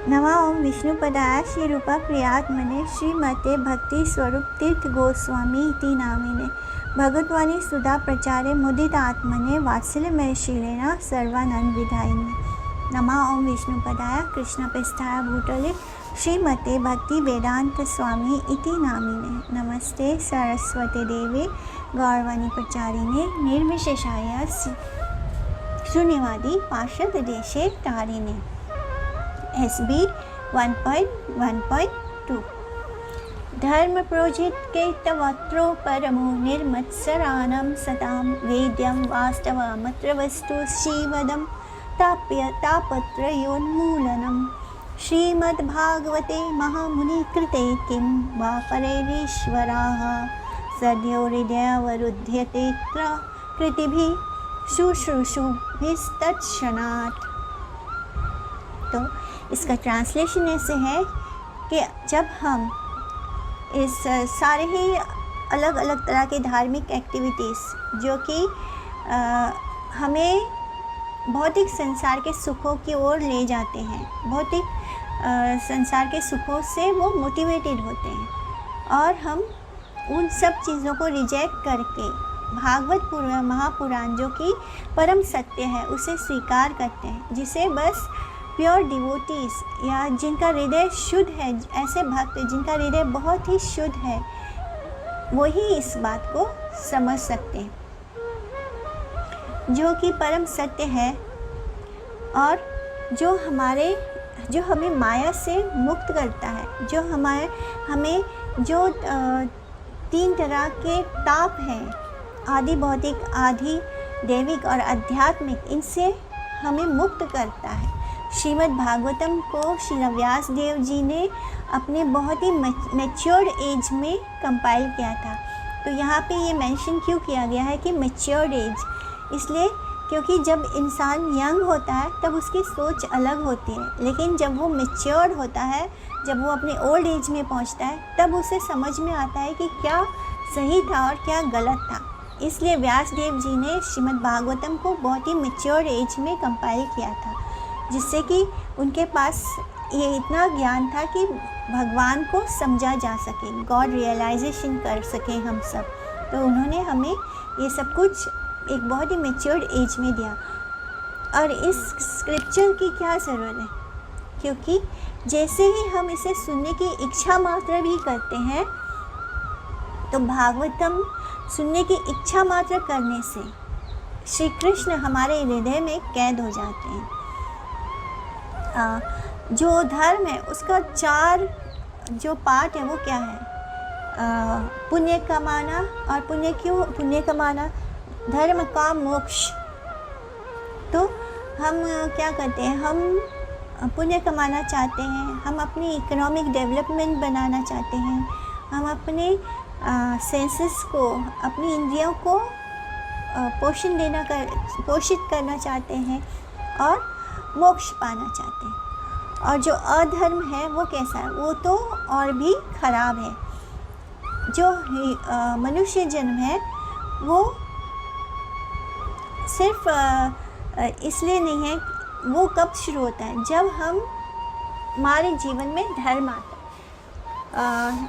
नमः ओं विष्णुपदाय श्रीरूपप्रियात्मने श्रीमते भक्ति स्वरूप तीर्थ गोस्वामी इति नामिने भगवद्वाणी सुधा प्रचारे मुदितात्मने वात्सल्यमय शीलेन सर्वानन्दविधायिने। नमः ओं विष्णुपदाय कृष्णपृष्ठाय भूतले श्रीमते भक्ति वेदांत स्वामी इति नामिने। नमस्ते सरस्वती देवे गौरवाणी प्रचारिणे निर्विशेषाय शून्यवादी पार्षद देशे तारिणे। SB 1.1.2 धर्म प्रोजित केतवत्रो परमो निर्मत्सराणं सतां वेद्यं वास्तवमत्र वस्तु श्रीवदं तापत्रयोन्मूलनं श्रीमद्भागवते महामुनिकृते किं वा परेरीश्वराः सद्यो हृदयावरुध्यतेऽत्र कृतिभिः शुश्रूषुभिस्तत्क्षणात्। तो इसका ट्रांसलेशन ऐसे है कि जब हम इस सारे ही अलग अलग तरह के धार्मिक एक्टिविटीज़ जो कि हमें भौतिक संसार के सुखों की ओर ले जाते हैं, भौतिक संसार के सुखों से वो मोटिवेटेड होते हैं और हम उन सब चीज़ों को रिजेक्ट करके भागवत महापुराण जो कि परम सत्य है उसे स्वीकार करते हैं, जिसे बस प्योर डिवोटीज़ या जिनका हृदय शुद्ध है, ऐसे भक्त जिनका हृदय बहुत ही शुद्ध है, वही इस बात को समझ सकते हैं जो कि परम सत्य है और जो हमें माया से मुक्त करता है, जो हमें जो तीन तरह के ताप हैं, आदि भौतिक, आदि दैविक और आध्यात्मिक, इनसे हमें मुक्त करता है। श्रीमद् भागवतम को श्री व्यास देव जी ने अपने बहुत ही मैच्योर्ड एज में कंपाइल किया था। तो यहाँ पे ये मेंशन क्यों किया गया है कि मैच्योर्ड एज, इसलिए क्योंकि जब इंसान यंग होता है तब उसकी सोच अलग होती है, लेकिन जब वो मैच्योर्ड होता है, जब वो अपने ओल्ड एज में पहुँचता है, तब उसे समझ में आता है कि क्या सही था और क्या गलत था। इसलिए व्यास देव जी ने श्रीमद् भागवतम को बहुत ही मैच्योर्ड एज में कंपाइल किया था, जिससे कि उनके पास ये इतना ज्ञान था कि भगवान को समझा जा सके, गॉड रियलाइजेशन कर सके हम सब। तो उन्होंने हमें ये सब कुछ एक बहुत ही मैच्योर्ड एज में दिया। और इस स्क्रिप्चर की क्या ज़रूरत है, क्योंकि जैसे ही हम इसे सुनने की इच्छा मात्र भी करते हैं, तो भागवतम सुनने की इच्छा मात्र करने से श्री कृष्ण हमारे हृदय में कैद हो जाते हैं। जो धर्म है उसका 4 जो पार्ट है वो क्या है? पुण्य कमाना, और पुण्य कमाना, धर्म का मोक्ष। तो हम क्या करते हैं, हम पुण्य कमाना चाहते हैं, हम अपनी इकोनॉमिक डेवलपमेंट बनाना चाहते हैं, हम अपने सेंसेस को, अपनी इंद्रियों को पोषित करना चाहते हैं और मोक्ष पाना चाहते हैं। और जो अधर्म है वो कैसा है? वो तो और भी खराब है। जो मनुष्य जन्म है वो सिर्फ इसलिए नहीं है, वो कब शुरू होता है? जब हमारे जीवन में धर्म आता है।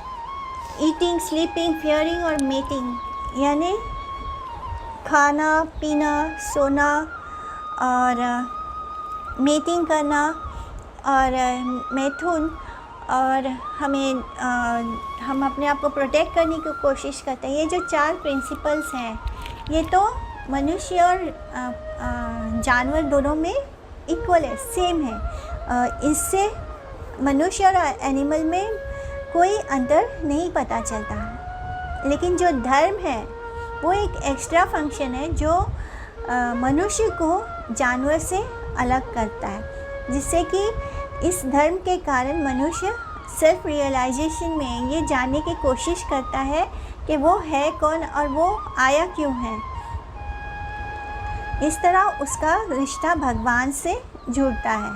ईटिंग, स्लीपिंग, फियरिंग और मेटिंग, यानी खाना, पीना, सोना और मेटिंग करना और मैथुन, और हम अपने आप को प्रोटेक्ट करने की कोशिश करते हैं। ये जो 4 प्रिंसिपल्स हैं, ये तो मनुष्य और जानवर दोनों में इक्वल है, सेम है। इससे मनुष्य और एनिमल में कोई अंतर नहीं पता चलता। लेकिन जो धर्म है वो एक एक्स्ट्रा फंक्शन है जो मनुष्य को जानवर से अलग करता है, जिससे कि इस धर्म के कारण मनुष्य सेल्फ रियलाइजेशन में ये जानने की कोशिश करता है कि वो है कौन और वो आया क्यों है। इस तरह उसका रिश्ता भगवान से जुड़ता है।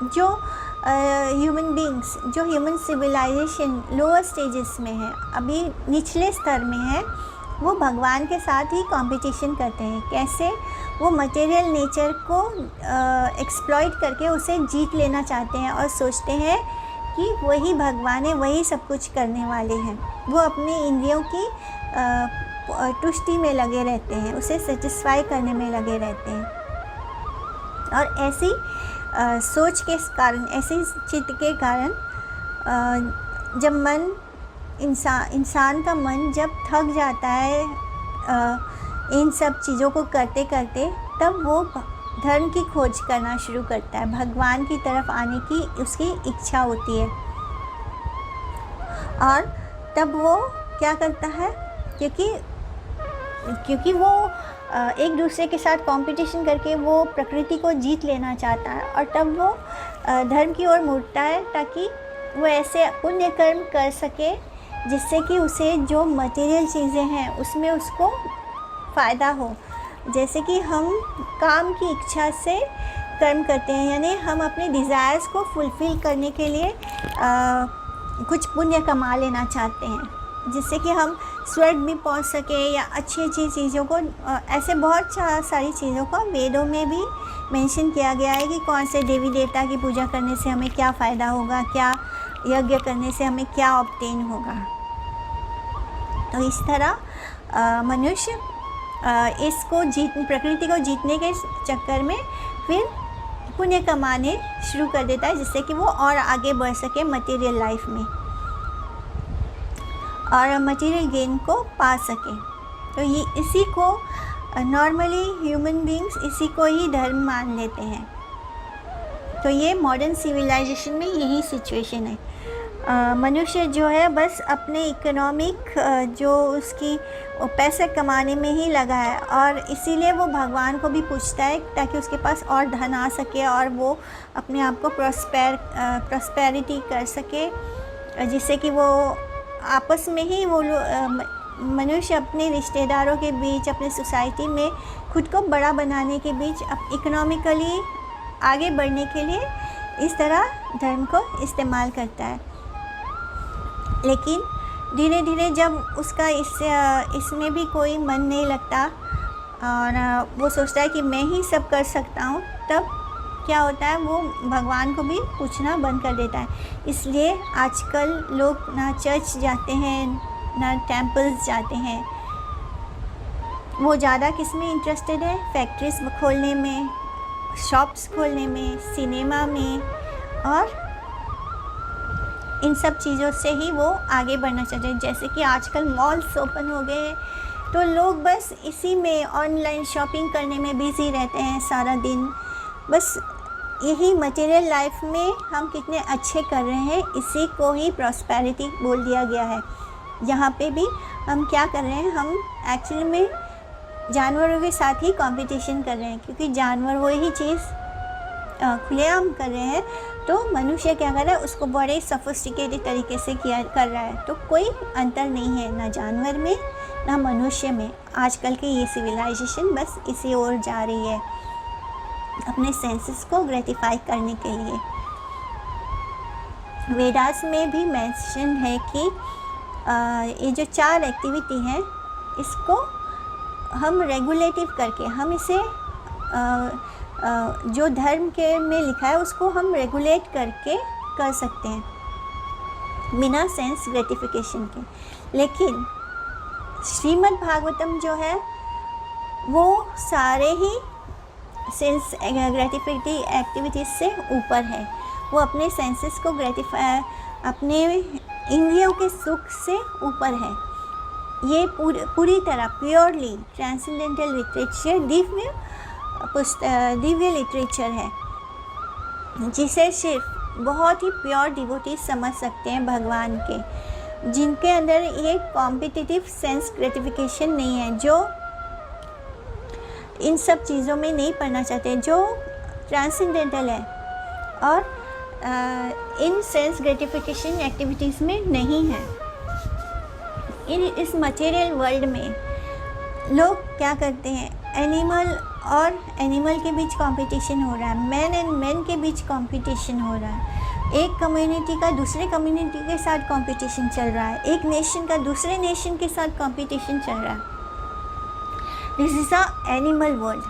जो ह्यूमन बींग्स, जो ह्यूमन सिविलाइजेशन लोअर स्टेजेस में है, अभी निचले स्तर में है, वो भगवान के साथ ही कंपटीशन करते हैं। कैसे? वो मटेरियल नेचर को एक्सप्लॉइट करके उसे जीत लेना चाहते हैं और सोचते हैं कि वही भगवान है, वही सब कुछ करने वाले हैं। वो अपनी इंद्रियों की तुष्टि में लगे रहते हैं, उसे सेटिस्फाई करने में लगे रहते हैं। और ऐसी सोच के कारण, ऐसी चित्त के कारण जब मन इंसान का मन जब थक जाता है इन सब चीज़ों को करते करते, तब वो धर्म की खोज करना शुरू करता है, भगवान की तरफ आने की उसकी इच्छा होती है। और तब वो क्या करता है, क्योंकि वो एक दूसरे के साथ कंपटीशन करके वो प्रकृति को जीत लेना चाहता है, और तब वो धर्म की ओर मुड़ता है ताकि वो ऐसे पुण्य कर्म कर सके जिससे कि उसे जो मटेरियल चीज़ें हैं उसमें उसको फ़ायदा हो। जैसे कि हम काम की इच्छा से कर्म करते हैं, यानी हम अपने डिज़ायर्स को फुलफ़िल करने के लिए कुछ पुण्य कमा लेना चाहते हैं जिससे कि हम स्वर्ग भी पहुंच सके या अच्छी अच्छी चीज़ों को। ऐसे बहुत सारी चीज़ों को वेदों में भी मेंशन किया गया है कि कौन से देवी देवता की पूजा करने से हमें क्या फ़ायदा होगा, क्या यज्ञ करने से हमें क्या ऑब्टेन होगा। तो इस तरह मनुष्य इसको प्रकृति को जीतने के चक्कर में फिर पुण्य कमाने शुरू कर देता है जिससे कि वो और आगे बढ़ सके मटेरियल लाइफ में और मटेरियल गेन को पा सके। तो ये इसी को नॉर्मली ह्यूमन बीइंग्स इसी को ही धर्म मान लेते हैं। तो ये मॉडर्न सिविलाइजेशन में यही सिचुएशन है। मनुष्य जो है बस अपने इकोनॉमिक जो उसकी पैसे कमाने में ही लगा है, और इसीलिए वो भगवान को भी पूछता है ताकि उसके पास और धन आ सके और वो अपने आप को प्रॉस्पेरिटी कर सके, जिससे कि वो आपस में ही वो मनुष्य अपने रिश्तेदारों के बीच, अपने सोसाइटी में खुद को बड़ा बनाने के बीच इकोनॉमिकली आगे बढ़ने के लिए इस तरह धर्म को इस्तेमाल करता है। लेकिन धीरे धीरे जब उसका इसमें भी कोई मन नहीं लगता और वो सोचता है कि मैं ही सब कर सकता हूँ, तब क्या होता है, वो भगवान को भी पूछना बंद कर देता है। इसलिए आजकल लोग ना चर्च जाते हैं ना टेम्पल्स जाते हैं। वो ज़्यादा किस में इंटरेस्टेड है? फैक्ट्रीज खोलने में, शॉप्स खोलने में, सिनेमा में, और इन सब चीज़ों से ही वो आगे बढ़ना चाहते हैं। जैसे कि आजकल मॉल्स ओपन हो गए हैं तो लोग बस इसी में ऑनलाइन शॉपिंग करने में बिज़ी रहते हैं सारा दिन। बस यही मटेरियल लाइफ में हम कितने अच्छे कर रहे हैं, इसी को ही प्रॉस्पेरिटी बोल दिया गया है। यहाँ पे भी हम क्या कर रहे हैं, हम एक्चुअली में जानवरों के साथ ही कंपटीशन कर रहे हैं, क्योंकि जानवर वही चीज़ खुलेआम कर रहे हैं, तो मनुष्य क्या कर रहा है, उसको बड़े सोफिस्टिकेटेड तरीके से कर रहा है। तो कोई अंतर नहीं है ना जानवर में ना मनुष्य में। आजकल की ये सिविलाइजेशन बस इसी ओर जा रही है, अपने सेंसेस को ग्रेटिफाई करने के लिए। वेदास में भी मेंशन है कि ये जो 4 एक्टिविटी हैं, इसको हम रेगुलेटिव करके, हम इसे जो धर्म के में लिखा है उसको हम रेगुलेट करके कर सकते हैं बिना सेंस ग्रेटिफिकेशन के। लेकिन श्रीमद् भागवतम जो है वो सारे ही सेंस ग्रेटिफिटी एक्टिविटीज़ से ऊपर है। वो अपने सेंसेस को ग्रेटिफाई, अपने इंद्रियों के सुख से ऊपर है। ये पूरी तरह purely transcendental literature, Divya literature है, जिसे सिर्फ बहुत ही प्योर डिवोटी समझ सकते हैं भगवान के, जिनके अंदर ये कॉम्पिटिटिव सेंस ग्रेटिफिकेशन नहीं है, जो इन सब चीज़ों में नहीं पढ़ना चाहते, जो ट्रांसेंडेंटल है और इन सेंस ग्रेटिफिकेशन एक्टिविटीज़ में नहीं है। इस मटेरियल वर्ल्ड में लोग क्या करते हैं, एनिमल और एनिमल के बीच कंपटीशन हो रहा है, मैन एंड मैन के बीच कंपटीशन हो रहा है, एक कम्युनिटी का दूसरे कम्युनिटी के साथ कंपटीशन चल रहा है, एक नेशन का दूसरे नेशन के साथ कंपटीशन चल रहा है। This is a animal world.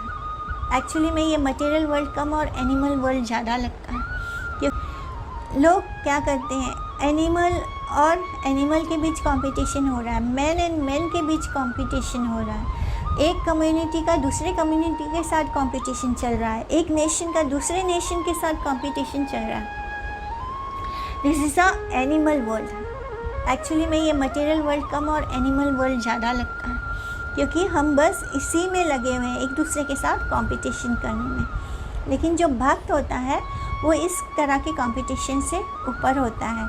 Actually में ये मटेरियल वर्ल्ड कम और एनिमल वर्ल्ड ज़्यादा लगता है, क्योंकि लोग क्या करते हैं, एनिमल और एनिमल के बीच कंपटीशन हो रहा है, मैन एंड मैन के बीच कंपटीशन हो रहा है, एक कम्युनिटी का दूसरे कम्युनिटी के साथ कंपटीशन चल रहा है, एक नेशन का दूसरे नेशन के साथ कंपटीशन चल रहा है। This is a animal world. Actually में ये मटेरियल वर्ल्ड कम और एनिमल वर्ल्ड ज़्यादा लगता है, क्योंकि हम बस इसी में लगे हुए हैं, एक दूसरे के साथ कंपटीशन करने में। लेकिन जो भक्त होता है वो इस तरह के कंपटीशन से ऊपर होता है,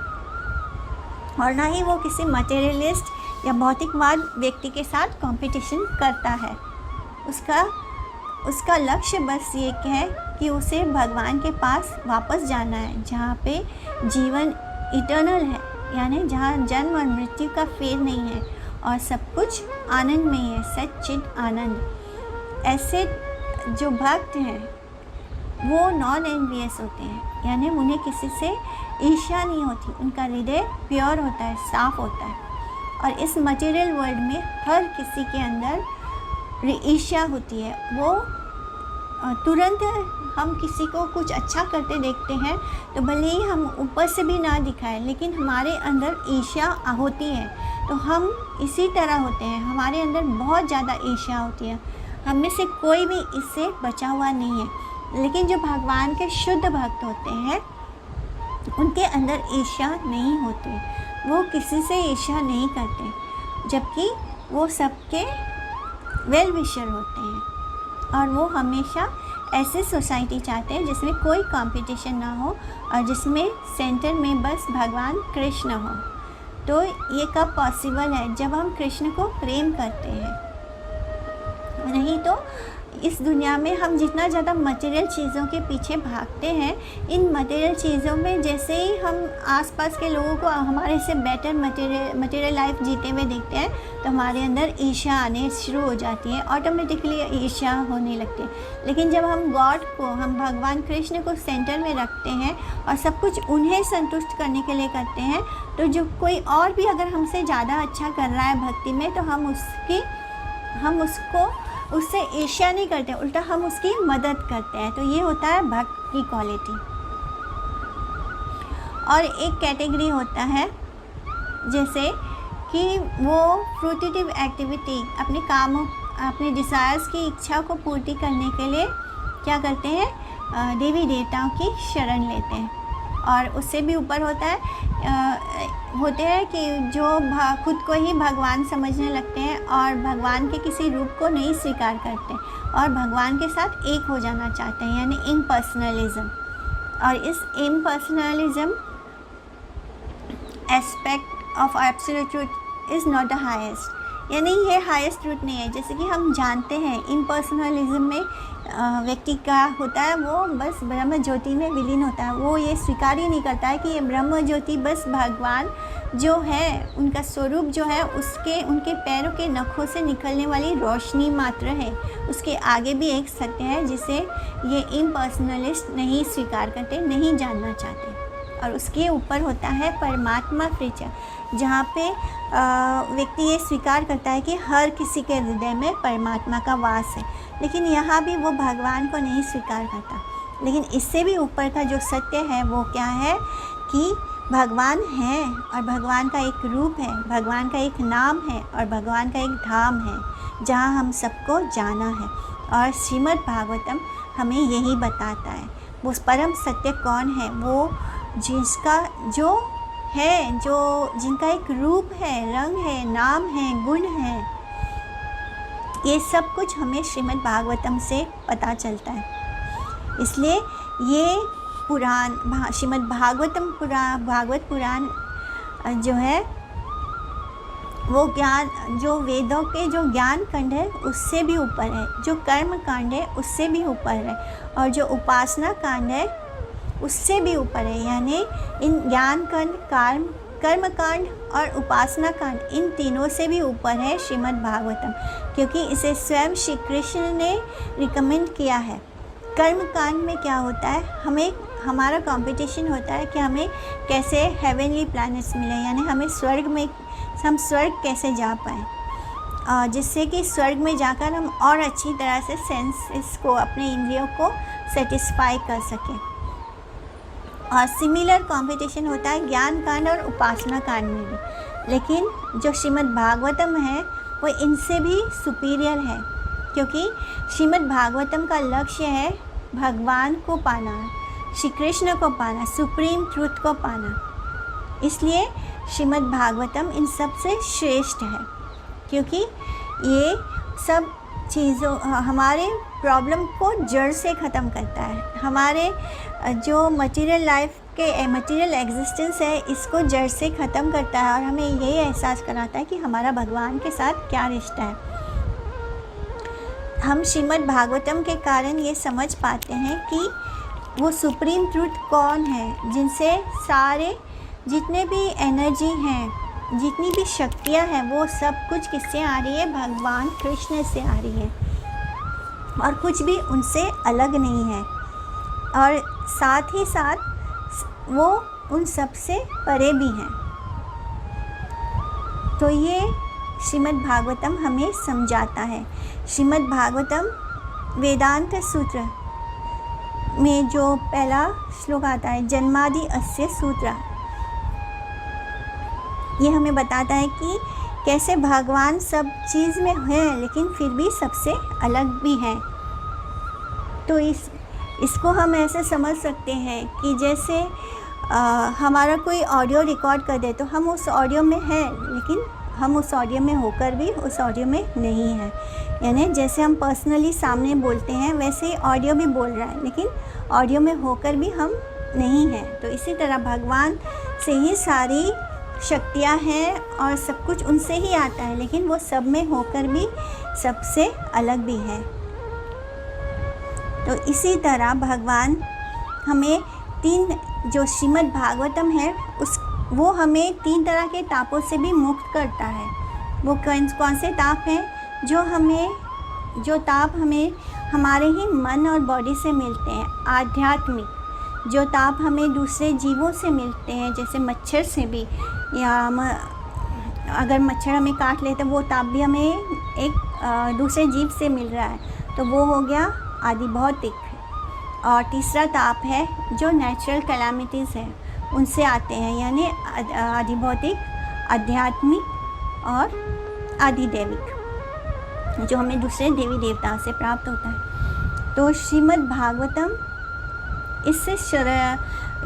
और ना ही वो किसी मटेरियलिस्ट या भौतिकवाद व्यक्ति के साथ कंपटीशन करता है। उसका लक्ष्य बस ये है कि उसे भगवान के पास वापस जाना है, जहाँ पे जीवन इटर्नल है, यानी जहाँ जन्म और मृत्यु का फेर नहीं है और सब कुछ आनंद में है, सच्चिद आनंद। ऐसे जो भक्त हैं वो नॉन एनवियस होते हैं, यानी उन्हें किसी से ईर्ष्या नहीं होती, उनका हृदय प्योर होता है, साफ होता है। और इस मटेरियल वर्ल्ड में हर किसी के अंदर ईर्ष्या होती है। वो तुरंत हम किसी को कुछ अच्छा करते देखते हैं तो भले ही हम ऊपर से भी ना दिखाएं, लेकिन हमारे अंदर ईर्ष्या होती है, तो हम इसी तरह होते हैं, हमारे अंदर बहुत ज़्यादा ईर्ष्या होती है। हम में से कोई भी इससे बचा हुआ नहीं है। लेकिन जो भगवान के शुद्ध भक्त होते हैं उनके अंदर ईर्ष्या नहीं होती, वो किसी से ईर्ष्या नहीं करते, जबकि वो सबके वेल विशर होते हैं। और वो हमेशा ऐसे सोसाइटी चाहते हैं जिसमें कोई कंपटीशन ना हो और जिसमें सेंटर में बस भगवान कृष्ण हो। तो ये कब पॉसिबल है? जब हम कृष्ण को प्रेम करते हैं। नहीं तो इस दुनिया में हम जितना ज़्यादा मटेरियल चीज़ों के पीछे भागते हैं, इन मटेरियल चीज़ों में जैसे ही हम आसपास के लोगों को हमारे से बेटर मटेरियल लाइफ जीते हुए देखते हैं तो हमारे अंदर ईर्ष्या आने शुरू हो जाती है, ऑटोमेटिकली ईर्ष्या होने लगती है। लेकिन जब हम गॉड को, हम भगवान कृष्ण को सेंटर में रखते हैं और सब कुछ उन्हें संतुष्ट करने के लिए करते हैं, तो जो कोई और भी अगर हमसे ज़्यादा अच्छा कर रहा है भक्ति में, तो हम उससे ईर्ष्या नहीं करते, उल्टा हम उसकी मदद करते हैं। तो ये होता है भक्त की क्वालिटी। और एक कैटेगरी होता है जैसे कि वो फ्रूटिटिव एक्टिविटी, अपने कामों, अपने डिज़ायर्स की इच्छा को पूर्ति करने के लिए क्या करते हैं, देवी देवताओं की शरण लेते हैं। और उससे भी ऊपर होते हैं कि जो खुद को ही भगवान समझने लगते हैं और भगवान के किसी रूप को नहीं स्वीकार करते और भगवान के साथ एक हो जाना चाहते हैं, यानी इम्पर्सनलिज्म। और इस impersonalism aspect of absolute truth is not the highest, यानी ये हाईएस्ट ट्रूथ नहीं है। जैसे कि हम जानते हैं इम्पर्सनलिज्म में व्यक्ति का होता है, वो बस ब्रह्म ज्योति में विलीन होता है। वो ये स्वीकार ही नहीं करता है कि ये ब्रह्म ज्योति बस भगवान जो है, उनका स्वरूप जो है, उनके पैरों के नखों से निकलने वाली रोशनी मात्र है। उसके आगे भी एक सत्य है जिसे ये इम्पर्सनलिस्ट नहीं स्वीकार करते, नहीं जानना चाहते। और उसके ऊपर होता है परमात्मा फ्रीचर, जहाँ पे व्यक्ति ये स्वीकार करता है कि हर किसी के हृदय में परमात्मा का वास है, लेकिन यहाँ भी वो भगवान को नहीं स्वीकार करता। लेकिन इससे भी ऊपर का जो सत्य है वो क्या है कि भगवान है और भगवान का एक रूप है, भगवान का एक नाम है और भगवान का एक धाम है जहाँ हम सबको जाना है। और श्रीमद् भागवतम हमें यही बताता है वो परम सत्य कौन है, वो जिनका एक रूप है, रंग है, नाम है, गुण है। ये सब कुछ हमें श्रीमद् भागवतम से पता चलता है। इसलिए ये पुराण, श्रीमद् भागवत पुराण जो है वो ज्ञान, जो वेदों के जो ज्ञान कांड है उससे भी ऊपर है, जो कर्म कांड है उससे भी ऊपर है, और जो उपासना कांड है उससे भी ऊपर है। यानी इन ज्ञान कांड, कर्म कांड और उपासना कांड, इन तीनों से भी ऊपर है श्रीमद् भागवतम, क्योंकि इसे स्वयं श्री कृष्ण ने रिकमेंड किया है। कर्म कांड में क्या होता है, हमारा कंपटीशन होता है कि हमें कैसे हेवनली प्लैनेट्स मिले, यानी हम स्वर्ग कैसे जा पाएँ। जिससे कि स्वर्ग में जाकर हम और अच्छी तरह से सेंसेस को, अपने इंद्रियों को सेटिस्फाई कर सकें। और सिमिलर कंपटीशन होता है ज्ञान कांड और उपासना कांड में भी, लेकिन जो श्रीमद् भागवतम है वो इनसे भी सुपीरियर है, क्योंकि श्रीमद् भागवतम का लक्ष्य है भगवान को पाना, श्री कृष्ण को पाना, सुप्रीम ट्रूथ को पाना। इसलिए श्रीमद् भागवतम इन सब से श्रेष्ठ है, क्योंकि ये सब चीज़ों, हमारे प्रॉब्लम को जड़ से ख़त्म करता है। हमारे जो मटेरियल लाइफ के मटेरियल एग्जिस्टेंस है इसको जड़ से ख़त्म करता है और हमें यही एहसास कराता है कि हमारा भगवान के साथ क्या रिश्ता है। हम श्रीमद् भागवतम के कारण ये समझ पाते हैं कि वो सुप्रीम ट्रूथ कौन है, जिनसे सारे जितने भी एनर्जी हैं, जितनी भी शक्तियाँ हैं, वो सब कुछ किससे आ रही है? भगवान कृष्ण से आ रही है, और कुछ भी उनसे अलग नहीं है, और साथ ही साथ वो उन सब से परे भी हैं। तो ये श्रीमद् भागवतम हमें समझाता है। श्रीमद् भागवतम वेदांत सूत्र में जो पहला श्लोक आता है, जन्मादि अस्य सूत्र, ये हमें बताता है कि कैसे भगवान सब चीज़ में है लेकिन फिर भी सबसे अलग भी हैं। तो इसको हम ऐसे समझ सकते हैं कि जैसे हमारा कोई ऑडियो रिकॉर्ड कर दे तो हम उस ऑडियो में हैं, लेकिन हम उस ऑडियो में होकर भी उस ऑडियो में नहीं हैं। यानी जैसे हम पर्सनली सामने बोलते हैं वैसे ही ऑडियो भी बोल रहा है, लेकिन ऑडियो में होकर भी हम नहीं हैं। तो इसी तरह भगवान से ही सारी शक्तियाँ हैं और सब कुछ उनसे ही आता है, लेकिन वो सब में होकर भी सबसे अलग भी है। तो इसी तरह भगवान हमें जो श्रीमद् भागवतम है वो हमें 3 तरह के तापों से भी मुक्त करता है। वो कौन से ताप हैं? जो ताप हमें हमारे ही मन और बॉडी से मिलते हैं, आध्यात्मिक। जो ताप हमें दूसरे जीवों से मिलते हैं, जैसे मच्छर से भी, या अगर मच्छर हमें काट ले तो वो ताप भी हमें एक दूसरे जीव से मिल रहा है, तो वो हो गया आदि भौतिक। और तीसरा ताप है जो नेचुरल कैलामिटीज़ है उनसे आते हैं, यानी आदि भौतिक, आध्यात्मिक और आदिदैविक, जो हमें दूसरे देवी देवताओं से प्राप्त होता है। तो श्रीमद् भागवतम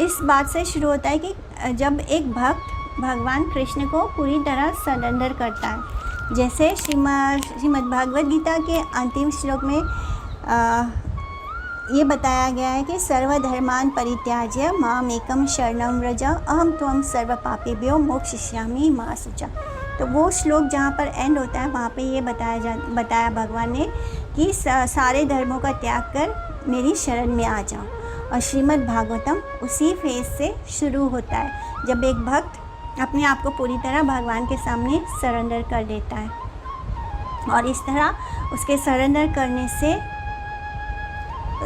इस बात से शुरू होता है कि जब एक भक्त भगवान कृष्ण को पूरी तरह सरेंडर करता है। जैसे श्रीमद् भागवत गीता के अंतिम श्लोक में ये बताया गया है कि सर्वधर्मान परित्याज्य माम एकम शरणं व्रज अहम त्वं सर्व पापेभ्यो मोक्षयिष्यामि मा शुचा। तो वो श्लोक जहाँ पर एंड होता है वहाँ पे ये बताया भगवान ने कि सारे धर्मों का त्याग कर मेरी शरण में आ जाओ। और श्रीमद् भागवतम उसी फेज से शुरू होता है, जब एक भक्त अपने आप को पूरी तरह भगवान के सामने सरेंडर कर देता है। और इस तरह उसके सरेंडर करने से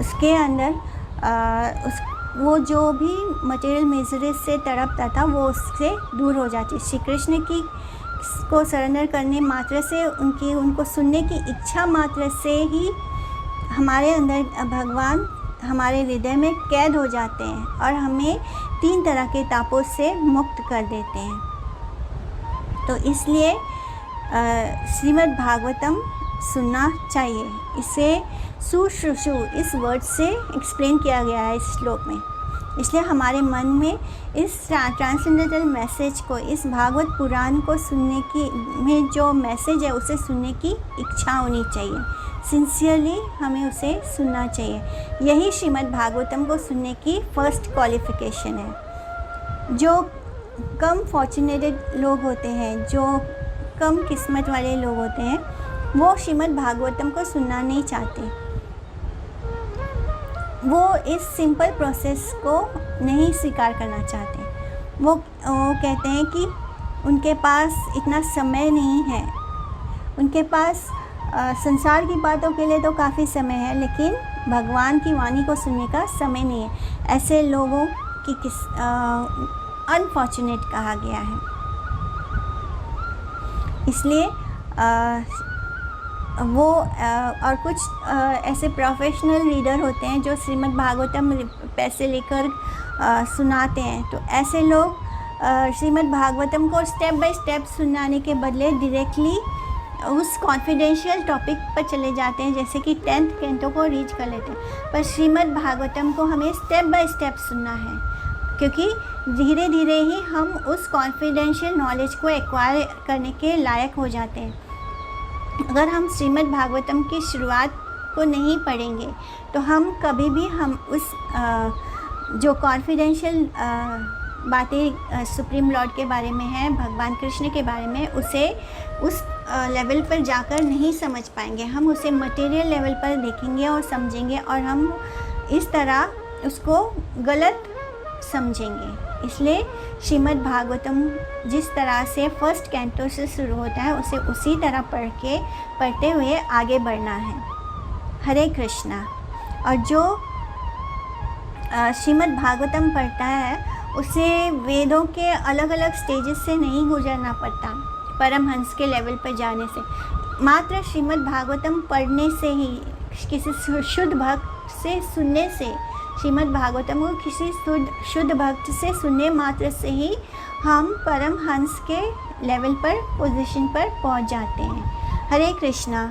उसके अंदर वो जो भी मटेरियल मिजरी से तड़पता था वो उससे दूर हो जाती है। श्री कृष्ण को सरेंडर करने मात्र से, उनको सुनने की इच्छा मात्र से ही हमारे अंदर भगवान हमारे हृदय में कैद हो जाते हैं और हमें 3 तरह के तापों से मुक्त कर देते हैं। तो इसलिए श्रीमद् भागवतम सुनना चाहिए। इसे सुश्रुषु इस वर्ड से एक्सप्लेन किया गया है इस श्लोक में। इसलिए हमारे मन में इस ट्रांसेंडेंटल मैसेज को, इस भागवत पुराण को सुनने की में जो मैसेज है उसे सुनने की इच्छा होनी चाहिए। सिंसियरली हमें उसे सुनना चाहिए। यही श्रीमद् भागवतम को सुनने की फर्स्ट क्वालिफ़िकेशन है। जो कम फॉर्चुनेटेड लोग होते हैं, जो कम किस्मत वाले लोग होते हैं, वो श्रीमद् भागवतम को सुनना नहीं चाहते। वो इस सिंपल प्रोसेस को नहीं स्वीकार करना चाहते। वो कहते हैं कि उनके पास इतना समय नहीं है, उनके पास संसार की बातों के लिए तो काफ़ी समय है, लेकिन भगवान की वाणी को सुनने का समय नहीं है। ऐसे लोगों की अनफॉर्चुनेट कहा गया है। इसलिए और कुछ ऐसे प्रोफेशनल रीडर होते हैं जो श्रीमद् भागवतम पैसे लेकर सुनाते हैं। तो ऐसे लोग श्रीमद् भागवतम को स्टेप बाय स्टेप सुनाने के बदले डायरेक्टली उस कॉन्फिडेंशियल टॉपिक पर चले जाते हैं, जैसे कि 10th कैंटो को रीच कर लेते हैं। पर श्रीमद् भागवतम को हमें स्टेप बाय स्टेप सुनना है, क्योंकि धीरे धीरे ही हम उस कॉन्फिडेंशियल नॉलेज को एक्वायर करने के लायक हो जाते हैं। अगर हम श्रीमद् भागवतम की शुरुआत को नहीं पढ़ेंगे तो हम कभी भी हम उस जो कॉन्फिडेंशियल बातें सुप्रीम लॉर्ड के बारे में है, भगवान कृष्ण के बारे में, उसे उस लेवल पर जाकर नहीं समझ पाएंगे। हम उसे मटेरियल लेवल पर देखेंगे और समझेंगे, और हम इस तरह उसको गलत समझेंगे। इसलिए श्रीमद् भागवतम जिस तरह से फर्स्ट कैंटो से शुरू होता है, उसे उसी तरह पढ़ते हुए आगे बढ़ना है। हरे कृष्णा। और जो श्रीमद् भागवतम पढ़ता है उसे वेदों के अलग अलग स्टेजेस से नहीं गुजरना पड़ता परमहंस के लेवल पर जाने से। मात्र श्रीमद् भागवतम पढ़ने से ही, किसी शुद्ध भक्त से सुनने से, श्रीमद् भागवतम को किसी शुद्ध भक्त से सुनने मात्र से ही हम परमहंस के लेवल पर, पोजीशन पर पहुंच जाते हैं। हरे कृष्णा।